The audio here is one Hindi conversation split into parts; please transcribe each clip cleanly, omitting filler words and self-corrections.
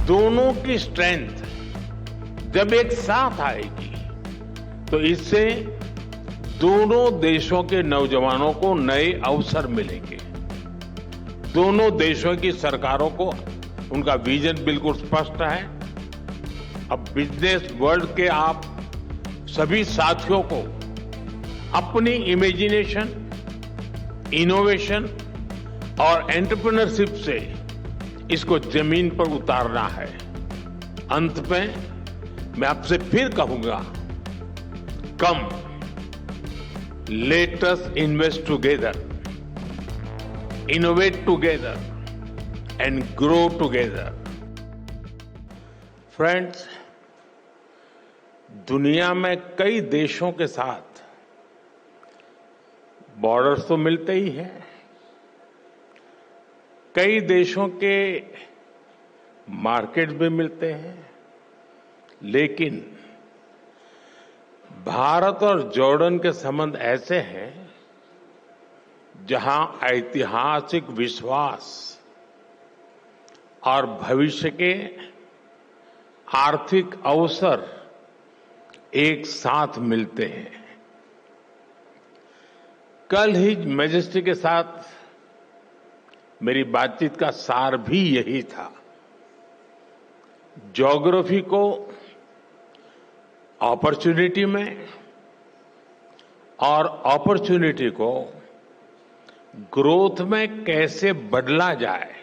दोनों की स्ट्रेंथ जब एक साथ आएगी तो इससे दोनों देशों के नौजवानों को नए अवसर मिलेंगे। दोनों देशों की सरकारों को उनका विजन बिल्कुल स्पष्ट है। अब बिजनेस वर्ल्ड के आप सभी साथियों को अपनी इमेजिनेशन, इनोवेशन और एंटरप्रेन्योरशिप से इसको जमीन पर उतारना है। अंत में मैं आपसे फिर कहूंगा, come let us invest together, innovate together and grow together. Friends, दुनिया में कई देशों के साथ बॉर्डर्स तो मिलते ही हैं। कई देशों के मार्केट भी मिलते हैं, लेकिन भारत और जॉर्डन के संबंध ऐसे हैं जहां ऐतिहासिक विश्वास और भविष्य के आर्थिक अवसर एक साथ मिलते हैं। कल ही मैजेस्टी के साथ मेरी बातचीत का सार भी यही था। ज्योग्राफी को अपॉर्चुनिटी में और अपॉर्चुनिटी को ग्रोथ में कैसे बदला जाए,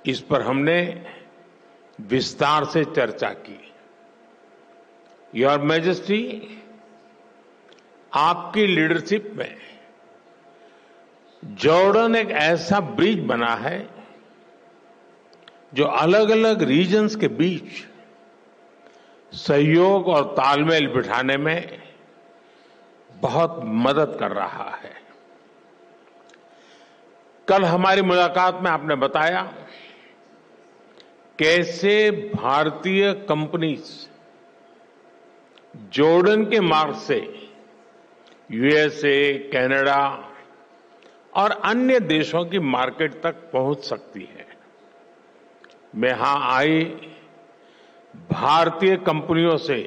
इस पर हमने विस्तार से चर्चा की। योर मैजेस्टी, आपकी लीडरशिप में जॉर्डन एक ऐसा ब्रिज बना है जो अलग अलग रीजन्स के बीच सहयोग और तालमेल बिठाने में बहुत मदद कर रहा है। कल हमारी मुलाकात में आपने बताया कैसे भारतीय कंपनीज जॉर्डन के मार्ग से यूएसए, कनाडा और अन्य देशों की मार्केट तक पहुंच सकती है। मैं यहां आई भारतीय कंपनियों से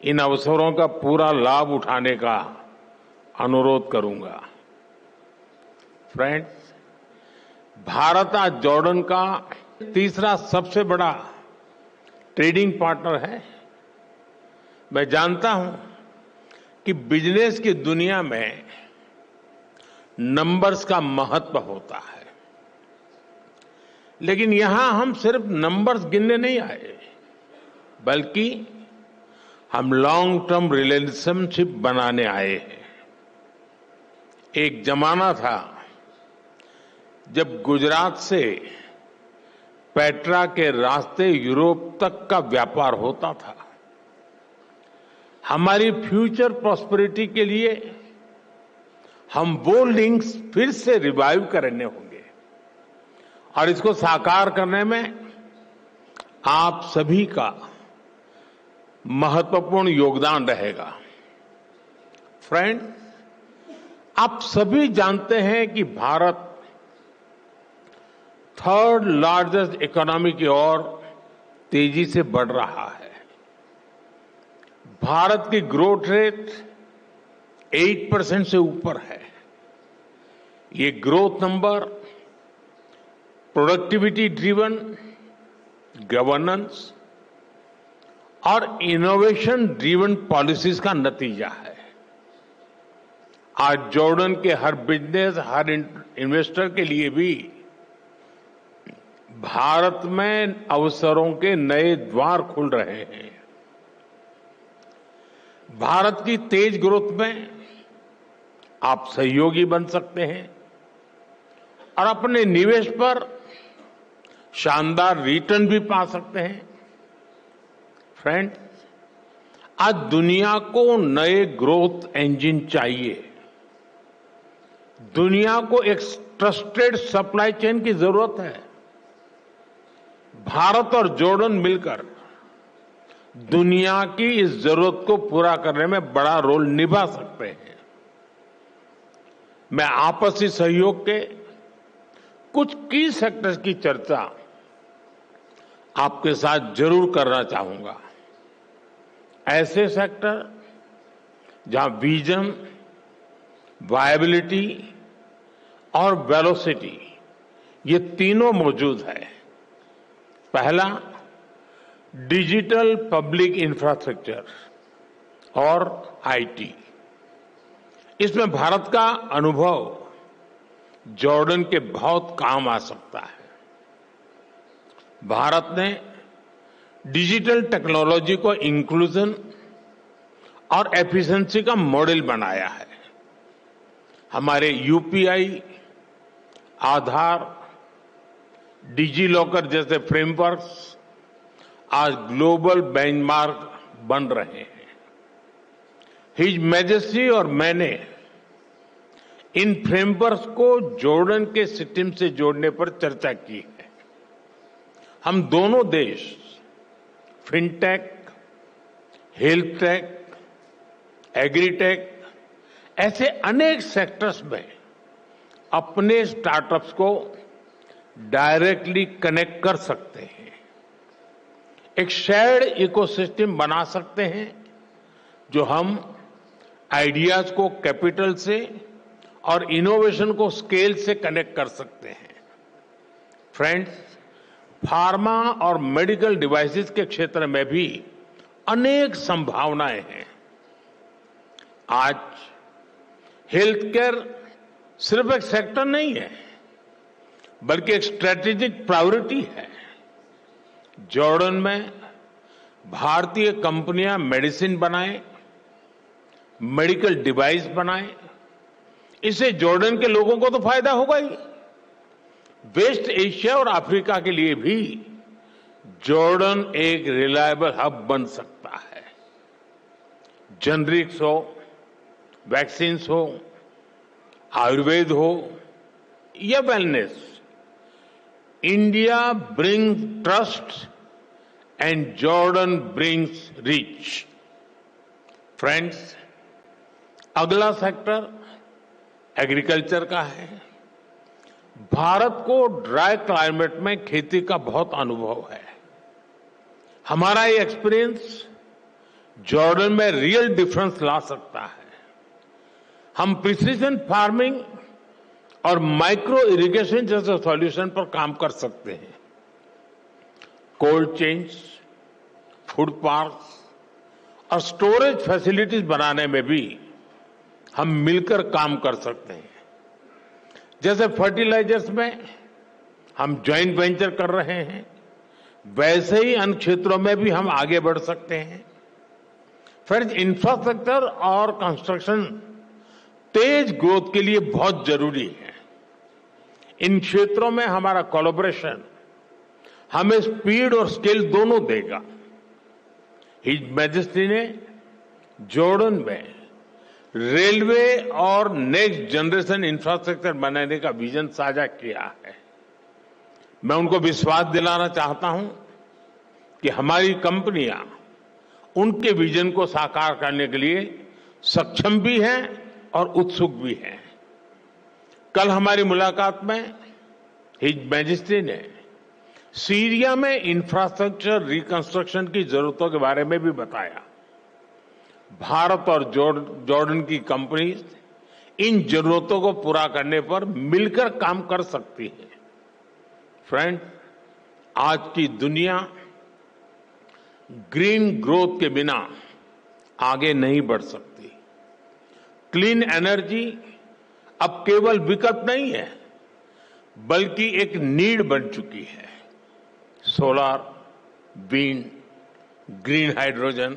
इन अवसरों का पूरा लाभ उठाने का अनुरोध करूंगा। फ्रेंड्स, भारत आज जॉर्डन का तीसरा सबसे बड़ा ट्रेडिंग पार्टनर है। मैं जानता हूं कि बिजनेस की दुनिया में नंबर्स का महत्व होता है, लेकिन यहां हम सिर्फ नंबर्स गिनने नहीं आए, बल्कि हम लॉन्ग टर्म रिलेशनशिप बनाने आए हैं। एक जमाना था जब गुजरात से पेट्रा के रास्ते यूरोप तक का व्यापार होता था। हमारी फ्यूचर प्रॉस्पेरिटी के लिए हम वो लिंक्स फिर से रिवाइव करने होंगे और इसको साकार करने में आप सभी का महत्वपूर्ण योगदान रहेगा। फ्रेंड, आप सभी जानते हैं कि भारत थर्ड लार्जेस्ट इकोनॉमी की ओर तेजी से बढ़ रहा है। भारत की ग्रोथ रेट 8% से ऊपर है। ये growth number productivity driven governance और इनोवेशन ड्रिवन पॉलिसीज का नतीजा है। आज जॉर्डन के हर बिजनेस, हर इन्वेस्टर के लिए भी भारत में अवसरों के नए द्वार खुल रहे हैं। भारत की तेज ग्रोथ में आप सहयोगी बन सकते हैं और अपने निवेश पर शानदार रिटर्न भी पा सकते हैं। फ्रेंड, आज दुनिया को नए ग्रोथ इंजन चाहिए। दुनिया को एक ट्रस्टेड सप्लाई चेन की जरूरत है। भारत और जॉर्डन मिलकर दुनिया की इस जरूरत को पूरा करने में बड़ा रोल निभा सकते हैं। मैं आपसी सहयोग के कुछ की सेक्टर्स की चर्चा आपके साथ जरूर करना चाहूंगा। ऐसे सेक्टर जहां विजन, वायबिलिटी और वेलोसिटी ये तीनों मौजूद है। पहला, डिजिटल पब्लिक इंफ्रास्ट्रक्चर और आईटी। इसमें भारत का अनुभव जॉर्डन के बहुत काम आ सकता है। भारत ने डिजिटल टेक्नोलॉजी को इंक्लूजन और एफिशिएंसी का मॉडल बनाया है। हमारे यूपीआई, आधार, डिजी लॉकर जैसे फ्रेमवर्क्स आज ग्लोबल बेंचमार्क बन रहे हैं। हिज मैजेस्टी और मैंने इन फ्रेमवर्क्स को जॉर्डन के सिस्टम से जोड़ने पर चर्चा की है। हम दोनों देश फिनटेक, हेल्थ टेक, एग्रीटेक ऐसे अनेक सेक्टर्स में अपने स्टार्टअप्स को डायरेक्टली कनेक्ट कर सकते हैं। एक शेयर्ड इकोसिस्टम बना सकते हैं जो हम आइडियाज को कैपिटल से और इनोवेशन को स्केल से कनेक्ट कर सकते हैं। फ्रेंड्स, फार्मा और मेडिकल डिवाइसेस के क्षेत्र में भी अनेक संभावनाएं हैं। आज हेल्थ केयर सिर्फ एक सेक्टर नहीं है, बल्कि एक स्ट्रेटेजिक प्रायोरिटी है। जॉर्डन में भारतीय कंपनियां मेडिसिन बनाएं, मेडिकल डिवाइस बनाएं, इससे जॉर्डन के लोगों को तो फायदा होगा ही। वेस्ट एशिया और अफ्रीका के लिए भी जॉर्डन एक रिलायबल हब बन सकता है। जेनरिक्स हो, वैक्सीन्स हो, आयुर्वेद हो या wellness, India brings trust and Jordan brings reach. Friends, अगला सेक्टर एग्रीकल्चर का है। भारत को ड्राई क्लाइमेट में खेती का बहुत अनुभव है। हमारा ये एक्सपीरियंस जॉर्डन में रियल डिफरेंस ला सकता है। हम प्रिसीजन फार्मिंग और माइक्रो इरिगेशन जैसे सॉल्यूशन पर काम कर सकते हैं। कोल्ड चेन्स, फूड पार्क्स और स्टोरेज फैसिलिटीज बनाने में भी हम मिलकर काम कर सकते हैं। जैसे फर्टिलाइजर्स में हम ज्वाइंट वेंचर कर रहे हैं, वैसे ही अन्य क्षेत्रों में भी हम आगे बढ़ सकते हैं। फ्रेंड्स, इंफ्रास्ट्रक्चर और कंस्ट्रक्शन तेज ग्रोथ के लिए बहुत जरूरी है। इन क्षेत्रों में हमारा कोलैबोरेशन हमें स्पीड और स्केल दोनों देगा। हिज मैजेस्टी ने जॉर्डन में रेलवे और नेक्स्ट जनरेशन इंफ्रास्ट्रक्चर बनाने का विजन साझा किया है। मैं उनको विश्वास दिलाना चाहता हूं कि हमारी कंपनियां उनके विजन को साकार करने के लिए सक्षम भी हैं और उत्सुक भी हैं। कल हमारी मुलाकात में हिज मैजेस्टी ने सीरिया में इंफ्रास्ट्रक्चर रिकंस्ट्रक्शन की जरूरतों के बारे में भी बताया। भारत और जॉर्डन की कंपनीज इन जरूरतों को पूरा करने पर मिलकर काम कर सकती है। फ्रेंड, आज की दुनिया ग्रीन ग्रोथ के बिना आगे नहीं बढ़ सकती। क्लीन एनर्जी अब केवल विकल्प नहीं है, बल्कि एक नीड बन चुकी है। Solar, wind, green hydrogen,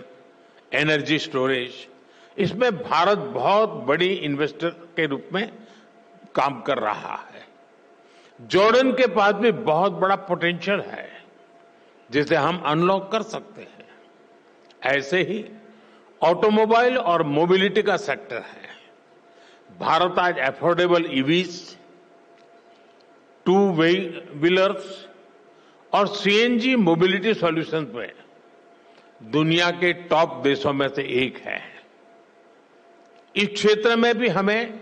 energy storage, इसमें भारत बहुत बड़ी इन्वेस्टर के रूप में काम कर रहा है। जॉर्डन के पास भी बहुत बड़ा पोटेंशियल है जिसे हम अनलॉक कर सकते हैं। ऐसे ही ऑटोमोबाइल और मोबिलिटी का सेक्टर है। भारत आज अफोर्डेबल ईवीज, टू व्हीलर्स और सीएनजी मोबिलिटी सॉल्यूशंस में दुनिया के टॉप देशों में से एक है। इस क्षेत्र में भी हमें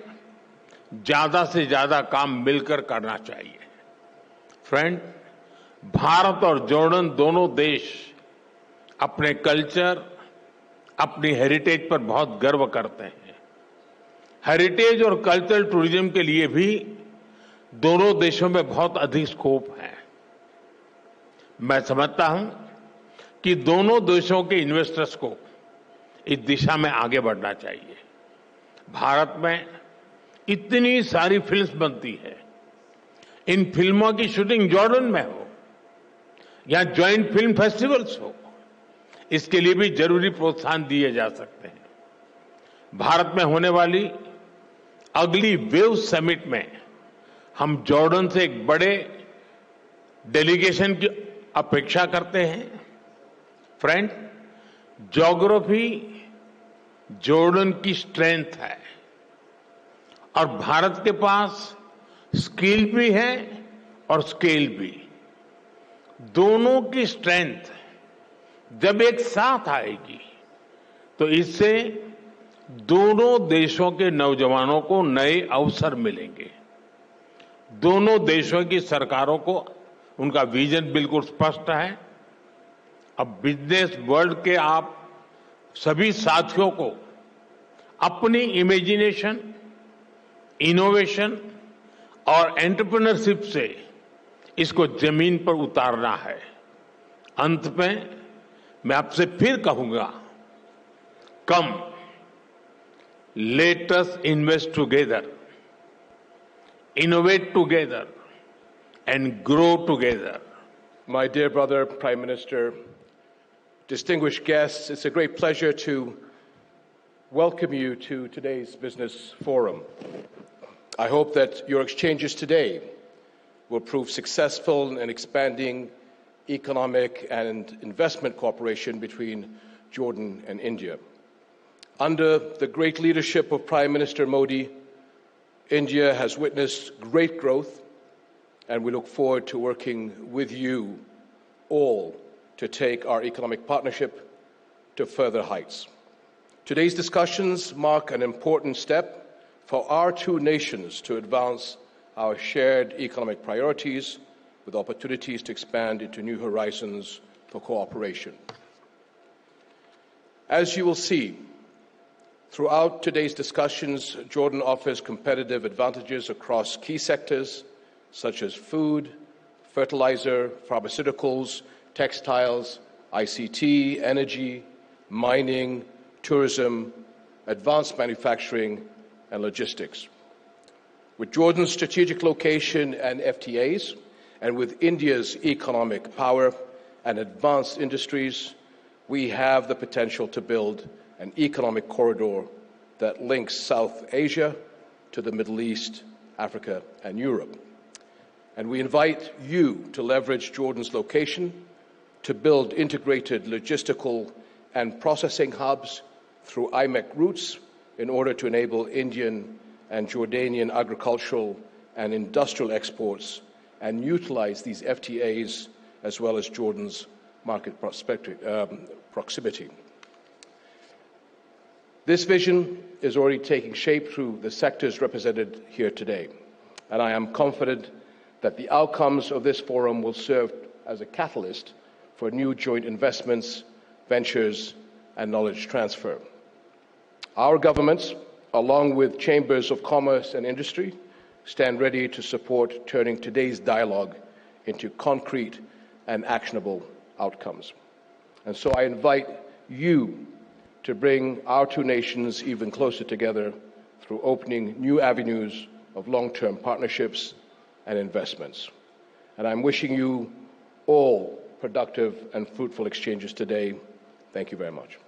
ज्यादा से ज्यादा काम मिलकर करना चाहिए। फ्रेंड, भारत और जॉर्डन दोनों देश अपने कल्चर, अपनी हेरिटेज पर बहुत गर्व करते हैं। हेरिटेज और कल्चरल टूरिज्म के लिए भी दोनों देशों में बहुत अधिक स्कोप है। मैं समझता हूं कि दोनों देशों के इन्वेस्टर्स को इस दिशा में आगे बढ़ना चाहिए। भारत में इतनी सारी फिल्म्स बनती है, इन फिल्मों की शूटिंग जॉर्डन में हो या ज्वाइंट फिल्म फेस्टिवल्स हो, इसके लिए भी जरूरी प्रोत्साहन दिए जा सकते हैं। भारत में होने वाली अगली वेव समिट में हम जॉर्डन से एक बड़े डेलीगेशन की अपेक्षा करते हैं। फ्रेंड, ज्योग्राफी जॉर्डन की स्ट्रेंथ है और भारत के पास स्किल भी है और स्केल भी। दोनों की स्ट्रेंथ जब एक साथ आएगी तो इससे दोनों देशों के नौजवानों को नए अवसर मिलेंगे। दोनों देशों की सरकारों को उनका विजन बिल्कुल स्पष्ट है। अब बिजनेस वर्ल्ड के आप सभी साथियों को अपनी इमेजिनेशन, इनोवेशन और एंटरप्रेन्योरशिप से इसको जमीन पर उतारना है। अंत में मैं आपसे फिर कहूंगा, come let us invest together, innovate together and grow together. My dear brother, Prime Minister, distinguished guests, it's a great pleasure to welcome you to today's business forum. I hope that your exchanges today will prove successful in expanding economic and investment cooperation between Jordan and India. Under the great leadership of Prime Minister Modi, India has witnessed great growth, and we look forward to working with you all to take our economic partnership to further heights. Today's discussions mark an important step for our two nations to advance our shared economic priorities with opportunities to expand into new horizons for cooperation. As you will see, throughout today's discussions, Jordan offers competitive advantages across key sectors such as food, fertilizer, pharmaceuticals, textiles, ICT, energy, mining, tourism, advanced manufacturing, and logistics. With Jordan's strategic location and FTAs, and with India's economic power and advanced industries, we have the potential to build an economic corridor that links South Asia to the Middle East, Africa, and Europe. And we invite you to leverage Jordan's location to build integrated logistical and processing hubs through IMEC routes in order to enable Indian and Jordanian agricultural and industrial exports and utilize these FTAs as well as Jordan's market proximity. This vision is already taking shape through the sectors represented here today, and I am confident that the outcomes of this forum will serve as a catalyst for new joint investments, ventures, and knowledge transfer. Our governments, along with chambers of commerce and industry, stand ready to support turning today's dialogue into concrete and actionable outcomes. And so I invite you to bring our two nations even closer together through opening new avenues of long-term partnerships and investments. And I'm wishing you all productive and fruitful exchanges today. Thank you very much.